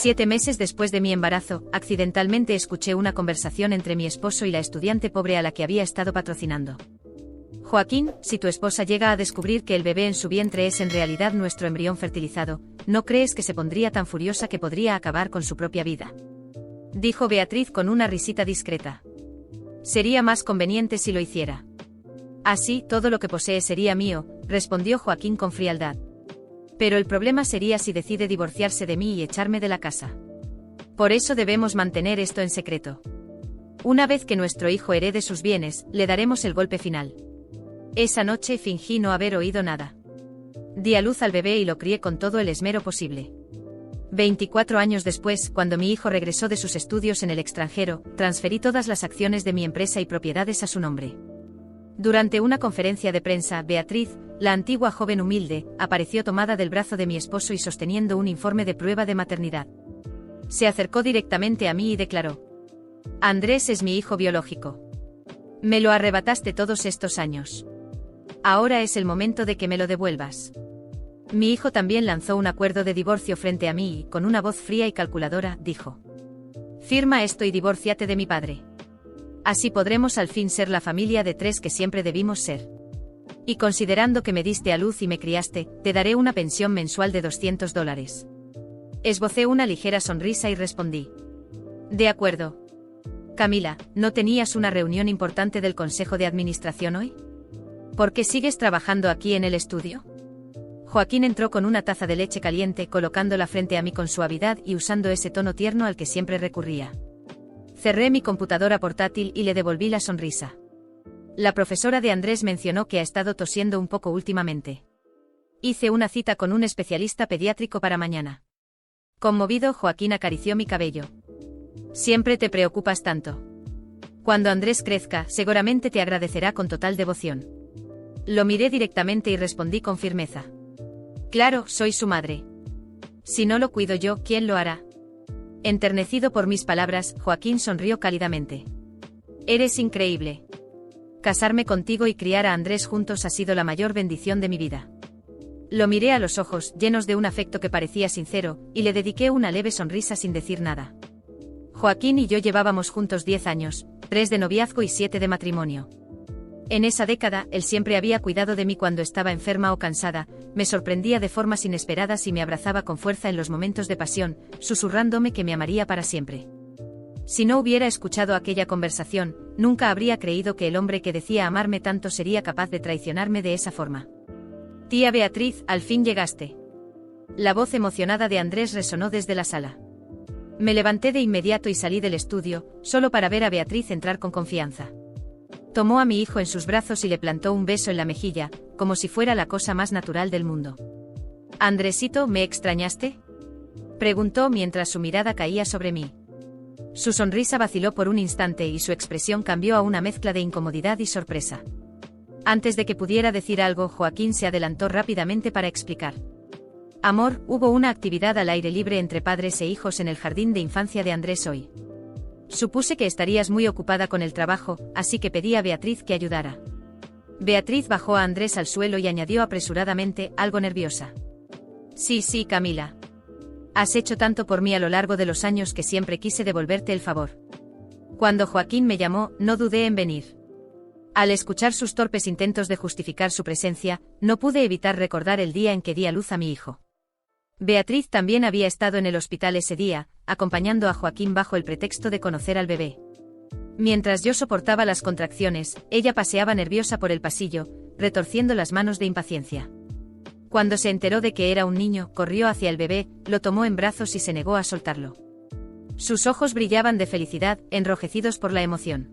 7 meses después de mi embarazo, accidentalmente escuché una conversación entre mi esposo y la estudiante pobre a la que había estado patrocinando. Joaquín, si tu esposa llega a descubrir que el bebé en su vientre es en realidad nuestro embrión fertilizado, ¿no crees que se pondría tan furiosa que podría acabar con su propia vida? Dijo Beatriz con una risita discreta. Sería más conveniente si lo hiciera. Así, todo lo que posee sería mío, respondió Joaquín con frialdad. Pero el problema sería si decide divorciarse de mí y echarme de la casa. Por eso debemos mantener esto en secreto. Una vez que nuestro hijo herede sus bienes, le daremos el golpe final. Esa noche fingí no haber oído nada. Di a luz al bebé y lo crié con todo el esmero posible. 24 años después, cuando mi hijo regresó de sus estudios en el extranjero, transferí todas las acciones de mi empresa y propiedades a su nombre. Durante una conferencia de prensa, Beatriz, la antigua joven humilde, apareció tomada del brazo de mi esposo y sosteniendo un informe de prueba de maternidad. Se acercó directamente a mí y declaró: Andrés es mi hijo biológico. Me lo arrebataste todos estos años. Ahora es el momento de que me lo devuelvas. Mi hijo también lanzó un acuerdo de divorcio frente a mí y, con una voz fría y calculadora, dijo: Firma esto y divórciate de mi padre. Así podremos al fin ser la familia de 3 que siempre debimos ser. Y considerando que me diste a luz y me criaste, te daré una pensión mensual de $200. Esbocé una ligera sonrisa y respondí: De acuerdo. Camila, ¿no tenías una reunión importante del Consejo de Administración hoy? ¿Por qué sigues trabajando aquí en el estudio? Joaquín entró con una taza de leche caliente, colocándola frente a mí con suavidad y usando ese tono tierno al que siempre recurría. Cerré mi computadora portátil y le devolví la sonrisa. La profesora de Andrés mencionó que ha estado tosiendo un poco últimamente. Hice una cita con un especialista pediátrico para mañana. Conmovido, Joaquín acarició mi cabello. Siempre te preocupas tanto. Cuando Andrés crezca, seguramente te agradecerá con total devoción. Lo miré directamente y respondí con firmeza: Claro, soy su madre. Si no lo cuido yo, ¿quién lo hará? Enternecido por mis palabras, Joaquín sonrió cálidamente. Eres increíble. Casarme contigo y criar a Andrés juntos ha sido la mayor bendición de mi vida. Lo miré a los ojos, llenos de un afecto que parecía sincero, y le dediqué una leve sonrisa sin decir nada. Joaquín y yo llevábamos juntos 10 años, 3 de noviazgo y 7 de matrimonio. En esa década, él siempre había cuidado de mí cuando estaba enferma o cansada, me sorprendía de formas inesperadas y me abrazaba con fuerza en los momentos de pasión, susurrándome que me amaría para siempre. Si no hubiera escuchado aquella conversación, nunca habría creído que el hombre que decía amarme tanto sería capaz de traicionarme de esa forma. Tía Beatriz, al fin llegaste. La voz emocionada de Andrés resonó desde la sala. Me levanté de inmediato y salí del estudio, solo para ver a Beatriz entrar con confianza. Tomó a mi hijo en sus brazos y le plantó un beso en la mejilla, como si fuera la cosa más natural del mundo. «Andresito, ¿me extrañaste?», preguntó mientras su mirada caía sobre mí. Su sonrisa vaciló por un instante y su expresión cambió a una mezcla de incomodidad y sorpresa. Antes de que pudiera decir algo, Joaquín se adelantó rápidamente para explicar. «Amor, hubo una actividad al aire libre entre padres e hijos en el jardín de infancia de Andrés hoy. Supuse que estarías muy ocupada con el trabajo, así que pedí a Beatriz que ayudara». Beatriz bajó a Andrés al suelo y añadió apresuradamente, algo nerviosa: «Sí, Camila. Has hecho tanto por mí a lo largo de los años que siempre quise devolverte el favor. Cuando Joaquín me llamó, no dudé en venir». Al escuchar sus torpes intentos de justificar su presencia, no pude evitar recordar el día en que di a luz a mi hijo. Beatriz también había estado en el hospital ese día, acompañando a Joaquín bajo el pretexto de conocer al bebé. Mientras yo soportaba las contracciones, ella paseaba nerviosa por el pasillo, retorciendo las manos de impaciencia. Cuando se enteró de que era un niño, corrió hacia el bebé, lo tomó en brazos y se negó a soltarlo. Sus ojos brillaban de felicidad, enrojecidos por la emoción.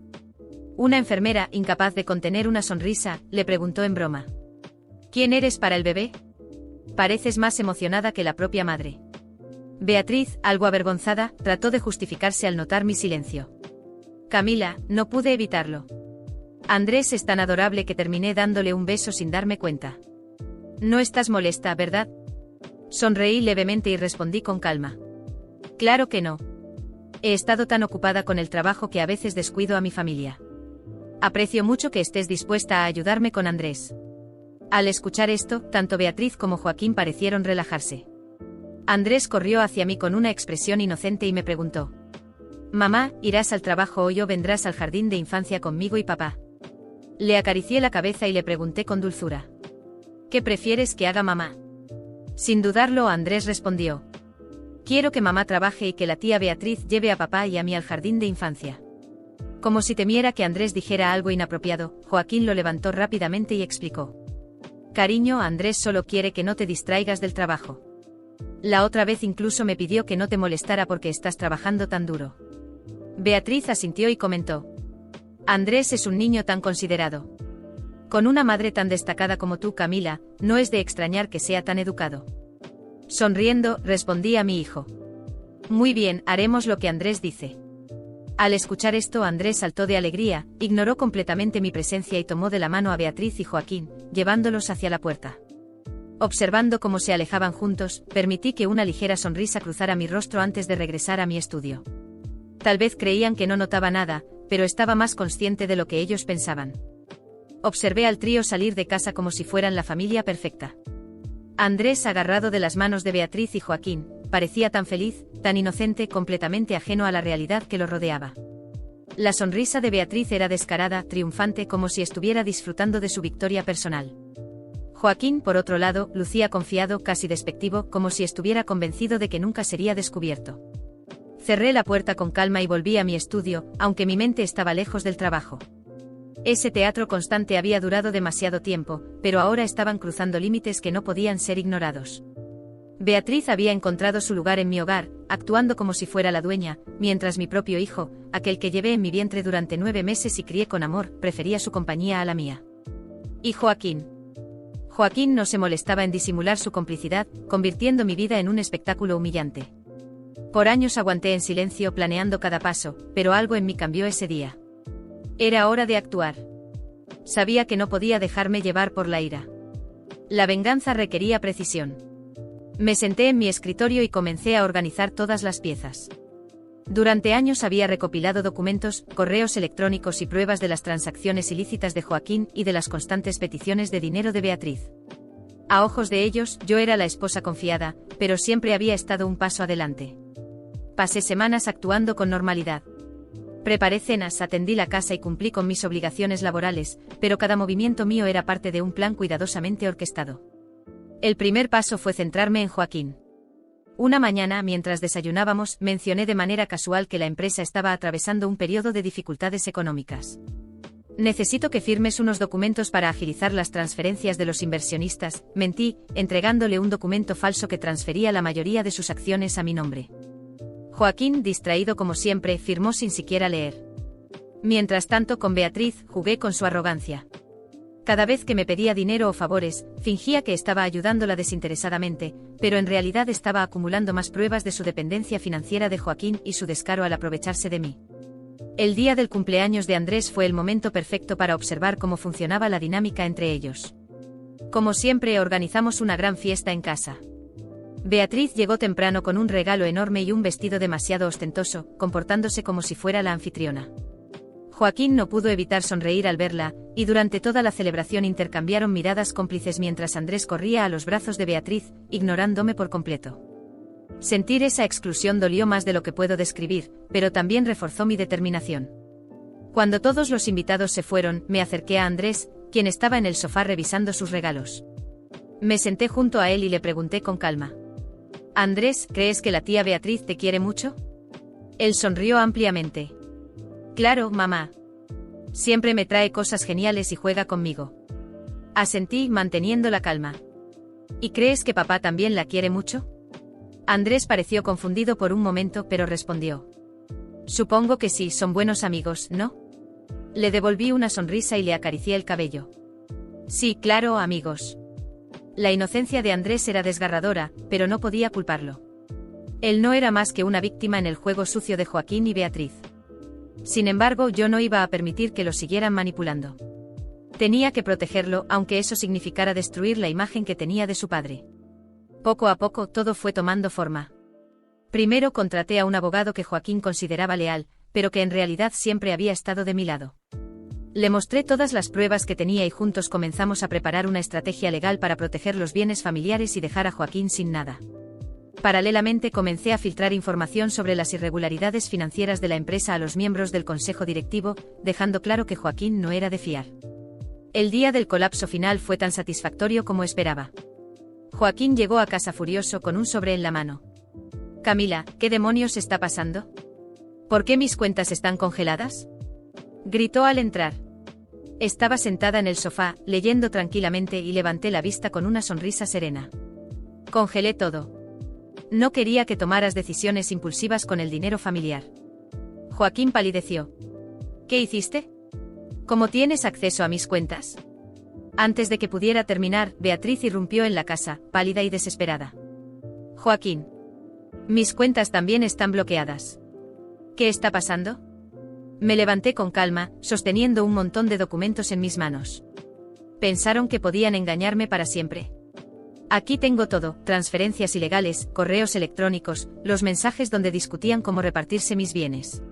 Una enfermera, incapaz de contener una sonrisa, le preguntó en broma: «¿Quién eres para el bebé? Pareces más emocionada que la propia madre». Beatriz, algo avergonzada, trató de justificarse al notar mi silencio. «Camila, no pude evitarlo. Andrés es tan adorable que terminé dándole un beso sin darme cuenta». «No estás molesta, ¿verdad?». Sonreí levemente y respondí con calma: «Claro que no. He estado tan ocupada con el trabajo que a veces descuido a mi familia. Aprecio mucho que estés dispuesta a ayudarme con Andrés». Al escuchar esto, tanto Beatriz como Joaquín parecieron relajarse. Andrés corrió hacia mí con una expresión inocente y me preguntó: «Mamá, ¿irás al trabajo hoy o vendrás al jardín de infancia conmigo y papá?» Le acaricié la cabeza y le pregunté con dulzura: «¿Qué prefieres que haga mamá?» Sin dudarlo, Andrés respondió: «Quiero que mamá trabaje y que la tía Beatriz lleve a papá y a mí al jardín de infancia». Como si temiera que Andrés dijera algo inapropiado, Joaquín lo levantó rápidamente y explicó: «Cariño, Andrés solo quiere que no te distraigas del trabajo. La otra vez incluso me pidió que no te molestara porque estás trabajando tan duro». Beatriz asintió y comentó: «Andrés es un niño tan considerado. Con una madre tan destacada como tú, Camila, no es de extrañar que sea tan educado». Sonriendo, respondí a mi hijo: «Muy bien, haremos lo que Andrés dice». Al escuchar esto, Andrés saltó de alegría, ignoró completamente mi presencia y tomó de la mano a Beatriz y Joaquín, llevándolos hacia la puerta. Observando cómo se alejaban juntos, permití que una ligera sonrisa cruzara mi rostro antes de regresar a mi estudio. Tal vez creían que no notaba nada, pero estaba más consciente de lo que ellos pensaban. Observé al trío salir de casa como si fueran la familia perfecta. Andrés, agarrado de las manos de Beatriz y Joaquín, parecía tan feliz, tan inocente, completamente ajeno a la realidad que lo rodeaba. La sonrisa de Beatriz era descarada, triunfante, como si estuviera disfrutando de su victoria personal. Joaquín, por otro lado, lucía confiado, casi despectivo, como si estuviera convencido de que nunca sería descubierto. Cerré la puerta con calma y volví a mi estudio, aunque mi mente estaba lejos del trabajo. Ese teatro constante había durado demasiado tiempo, pero ahora estaban cruzando límites que no podían ser ignorados. Beatriz había encontrado su lugar en mi hogar, actuando como si fuera la dueña, mientras mi propio hijo, aquel que llevé en mi vientre durante 9 meses y crié con amor, prefería su compañía a la mía. Y Joaquín. Joaquín no se molestaba en disimular su complicidad, convirtiendo mi vida en un espectáculo humillante. Por años aguanté en silencio planeando cada paso, pero algo en mí cambió ese día. Era hora de actuar. Sabía que no podía dejarme llevar por la ira. La venganza requería precisión. Me senté en mi escritorio y comencé a organizar todas las piezas. Durante años había recopilado documentos, correos electrónicos y pruebas de las transacciones ilícitas de Joaquín y de las constantes peticiones de dinero de Beatriz. A ojos de ellos, yo era la esposa confiada, pero siempre había estado un paso adelante. Pasé semanas actuando con normalidad. Preparé cenas, atendí la casa y cumplí con mis obligaciones laborales, pero cada movimiento mío era parte de un plan cuidadosamente orquestado. El primer paso fue centrarme en Joaquín. Una mañana, mientras desayunábamos, mencioné de manera casual que la empresa estaba atravesando un periodo de dificultades económicas. «Necesito que firmes unos documentos para agilizar las transferencias de los inversionistas», mentí, entregándole un documento falso que transfería la mayoría de sus acciones a mi nombre. Joaquín, distraído como siempre, firmó sin siquiera leer. Mientras tanto, con Beatriz, jugué con su arrogancia. Cada vez que me pedía dinero o favores, fingía que estaba ayudándola desinteresadamente, pero en realidad estaba acumulando más pruebas de su dependencia financiera de Joaquín y su descaro al aprovecharse de mí. El día del cumpleaños de Andrés fue el momento perfecto para observar cómo funcionaba la dinámica entre ellos. Como siempre, organizamos una gran fiesta en casa. Beatriz llegó temprano con un regalo enorme y un vestido demasiado ostentoso, comportándose como si fuera la anfitriona. Joaquín no pudo evitar sonreír al verla, y durante toda la celebración intercambiaron miradas cómplices mientras Andrés corría a los brazos de Beatriz, ignorándome por completo. Sentir esa exclusión dolió más de lo que puedo describir, pero también reforzó mi determinación. Cuando todos los invitados se fueron, me acerqué a Andrés, quien estaba en el sofá revisando sus regalos. Me senté junto a él y le pregunté con calma: «Andrés, ¿crees que la tía Beatriz te quiere mucho?» Él sonrió ampliamente. «Claro, mamá. Siempre me trae cosas geniales y juega conmigo». Asentí, manteniendo la calma. «¿Y crees que papá también la quiere mucho?» Andrés pareció confundido por un momento, pero respondió: «Supongo que sí, son buenos amigos, ¿no?» Le devolví una sonrisa y le acaricié el cabello. «Sí, claro, amigos». La inocencia de Andrés era desgarradora, pero no podía culparlo. Él no era más que una víctima en el juego sucio de Joaquín y Beatriz. Sin embargo, yo no iba a permitir que lo siguieran manipulando. Tenía que protegerlo, aunque eso significara destruir la imagen que tenía de su padre. Poco a poco, todo fue tomando forma. Primero contraté a un abogado que Joaquín consideraba leal, pero que en realidad siempre había estado de mi lado. Le mostré todas las pruebas que tenía y juntos comenzamos a preparar una estrategia legal para proteger los bienes familiares y dejar a Joaquín sin nada. Paralelamente comencé a filtrar información sobre las irregularidades financieras de la empresa a los miembros del consejo directivo, dejando claro que Joaquín no era de fiar. El día del colapso final fue tan satisfactorio como esperaba. Joaquín llegó a casa furioso con un sobre en la mano. «Camila, ¿qué demonios está pasando? ¿Por qué mis cuentas están congeladas?», gritó al entrar. Estaba sentada en el sofá, leyendo tranquilamente y levanté la vista con una sonrisa serena. «Congelé todo. No quería que tomaras decisiones impulsivas con el dinero familiar». Joaquín palideció. «¿Qué hiciste? ¿Cómo tienes acceso a mis cuentas?». Antes de que pudiera terminar, Beatriz irrumpió en la casa, pálida y desesperada. «Joaquín. Mis cuentas también están bloqueadas. ¿Qué está pasando?». Me levanté con calma, sosteniendo un montón de documentos en mis manos. Pensaron que podían engañarme para siempre. Aquí tengo todo: transferencias ilegales, correos electrónicos, los mensajes donde discutían cómo repartirse mis bienes.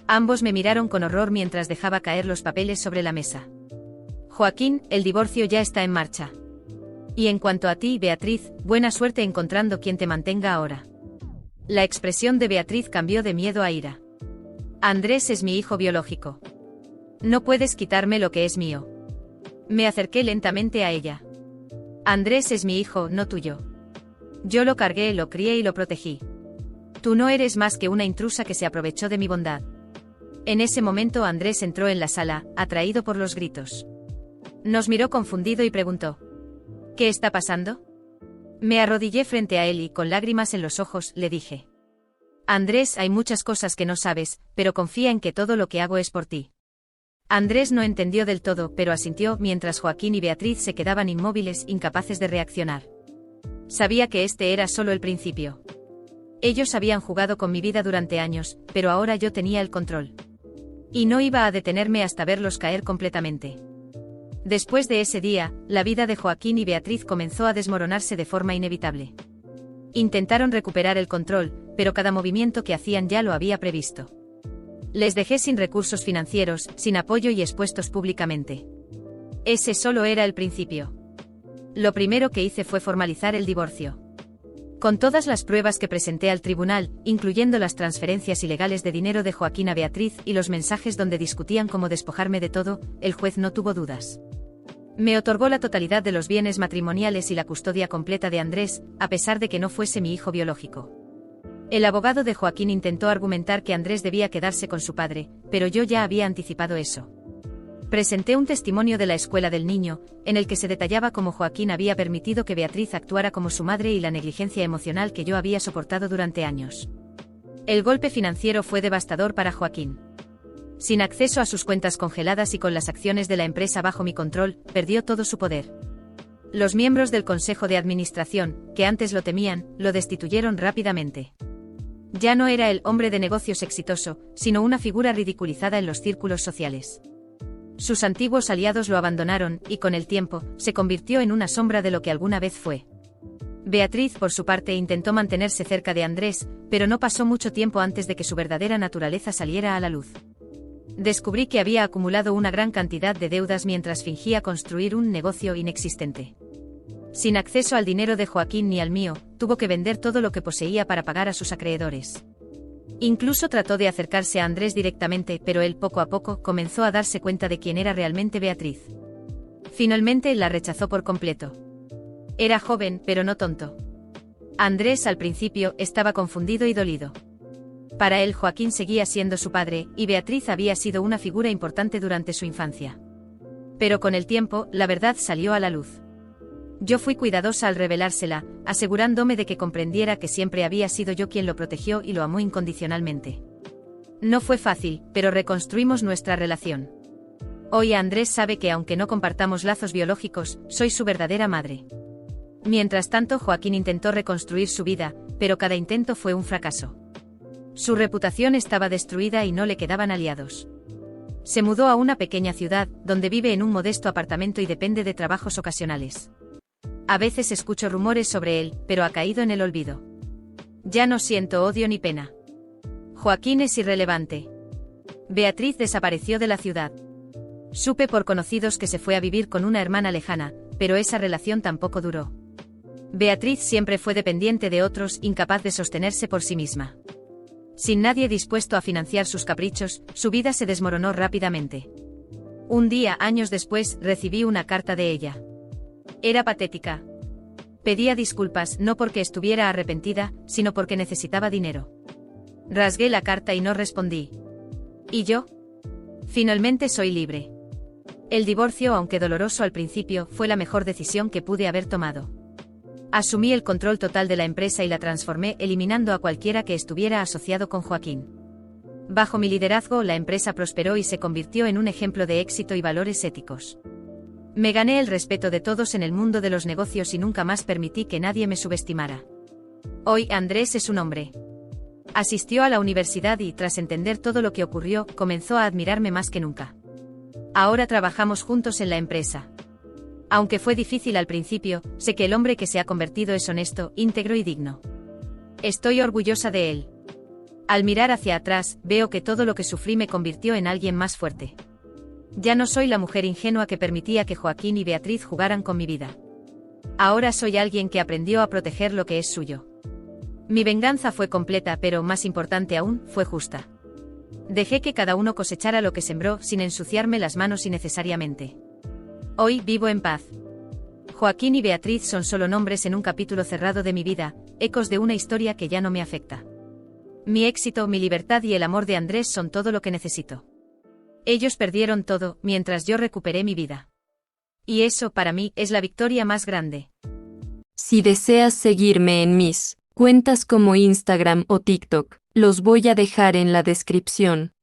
Ambos me miraron con horror mientras dejaba caer los papeles sobre la mesa. «Joaquín, el divorcio ya está en marcha. Y en cuanto a ti, Beatriz, buena suerte encontrando quien te mantenga ahora». La expresión de Beatriz cambió de miedo a ira. «Andrés es mi hijo biológico. No puedes quitarme lo que es mío». Me acerqué lentamente a ella. «Andrés es mi hijo, no tuyo. Yo lo cargué, lo crié y lo protegí. Tú no eres más que una intrusa que se aprovechó de mi bondad». En ese momento Andrés entró en la sala, atraído por los gritos. Nos miró confundido y preguntó: «¿Qué está pasando?». Me arrodillé frente a él y, con lágrimas en los ojos, le dije: «Andrés, hay muchas cosas que no sabes, pero confía en que todo lo que hago es por ti». Andrés no entendió del todo, pero asintió, mientras Joaquín y Beatriz se quedaban inmóviles, incapaces de reaccionar. Sabía que este era solo el principio. Ellos habían jugado con mi vida durante años, pero ahora yo tenía el control. Y no iba a detenerme hasta verlos caer completamente. Después de ese día, la vida de Joaquín y Beatriz comenzó a desmoronarse de forma inevitable. Intentaron recuperar el control, pero cada movimiento que hacían ya lo había previsto. Les dejé sin recursos financieros, sin apoyo y expuestos públicamente. Ese solo era el principio. Lo primero que hice fue formalizar el divorcio. Con todas las pruebas que presenté al tribunal, incluyendo las transferencias ilegales de dinero de Joaquín a Beatriz y los mensajes donde discutían cómo despojarme de todo, el juez no tuvo dudas. Me otorgó la totalidad de los bienes matrimoniales y la custodia completa de Andrés, a pesar de que no fuese mi hijo biológico. El abogado de Joaquín intentó argumentar que Andrés debía quedarse con su padre, pero yo ya había anticipado eso. Presenté un testimonio de la escuela del niño, en el que se detallaba cómo Joaquín había permitido que Beatriz actuara como su madre y la negligencia emocional que yo había soportado durante años. El golpe financiero fue devastador para Joaquín. Sin acceso a sus cuentas congeladas y con las acciones de la empresa bajo mi control, perdió todo su poder. Los miembros del Consejo de Administración, que antes lo temían, lo destituyeron rápidamente. Ya no era el hombre de negocios exitoso, sino una figura ridiculizada en los círculos sociales. Sus antiguos aliados lo abandonaron, y con el tiempo, se convirtió en una sombra de lo que alguna vez fue. Beatriz, por su parte, intentó mantenerse cerca de Andrés, pero no pasó mucho tiempo antes de que su verdadera naturaleza saliera a la luz. Descubrí que había acumulado una gran cantidad de deudas mientras fingía construir un negocio inexistente. Sin acceso al dinero de Joaquín ni al mío, tuvo que vender todo lo que poseía para pagar a sus acreedores. Incluso trató de acercarse a Andrés directamente, pero él poco a poco comenzó a darse cuenta de quién era realmente Beatriz. Finalmente la rechazó por completo. Era joven, pero no tonto. Andrés al principio estaba confundido y dolido. Para él Joaquín seguía siendo su padre, y Beatriz había sido una figura importante durante su infancia. Pero con el tiempo, la verdad salió a la luz. Yo fui cuidadosa al revelársela, asegurándome de que comprendiera que siempre había sido yo quien lo protegió y lo amó incondicionalmente. No fue fácil, pero reconstruimos nuestra relación. Hoy Andrés sabe que aunque no compartamos lazos biológicos, soy su verdadera madre. Mientras tanto, Joaquín intentó reconstruir su vida, pero cada intento fue un fracaso. Su reputación estaba destruida y no le quedaban aliados. Se mudó a una pequeña ciudad, donde vive en un modesto apartamento y depende de trabajos ocasionales. A veces escucho rumores sobre él, pero ha caído en el olvido. Ya no siento odio ni pena. Joaquín es irrelevante. Beatriz desapareció de la ciudad. Supe por conocidos que se fue a vivir con una hermana lejana, pero esa relación tampoco duró. Beatriz siempre fue dependiente de otros, incapaz de sostenerse por sí misma. Sin nadie dispuesto a financiar sus caprichos, su vida se desmoronó rápidamente. Un día, años después, recibí una carta de ella. Era patética. Pedía disculpas no porque estuviera arrepentida, sino porque necesitaba dinero. Rasgué la carta y no respondí. ¿Y yo? Finalmente soy libre. El divorcio, aunque doloroso al principio, fue la mejor decisión que pude haber tomado. Asumí el control total de la empresa y la transformé, eliminando a cualquiera que estuviera asociado con Joaquín. Bajo mi liderazgo, la empresa prosperó y se convirtió en un ejemplo de éxito y valores éticos. Me gané el respeto de todos en el mundo de los negocios y nunca más permití que nadie me subestimara. Hoy Andrés es un hombre. Asistió a la universidad y, tras entender todo lo que ocurrió, comenzó a admirarme más que nunca. Ahora trabajamos juntos en la empresa. Aunque fue difícil al principio, sé que el hombre que se ha convertido es honesto, íntegro y digno. Estoy orgullosa de él. Al mirar hacia atrás, veo que todo lo que sufrí me convirtió en alguien más fuerte. Ya no soy la mujer ingenua que permitía que Joaquín y Beatriz jugaran con mi vida. Ahora soy alguien que aprendió a proteger lo que es suyo. Mi venganza fue completa, pero, más importante aún, fue justa. Dejé que cada uno cosechara lo que sembró, sin ensuciarme las manos innecesariamente. Hoy vivo en paz. Joaquín y Beatriz son solo nombres en un capítulo cerrado de mi vida, ecos de una historia que ya no me afecta. Mi éxito, mi libertad y el amor de Andrés son todo lo que necesito. Ellos perdieron todo, mientras yo recuperé mi vida. Y eso, para mí, es la victoria más grande. Si deseas seguirme en mis cuentas como Instagram o TikTok, los voy a dejar en la descripción.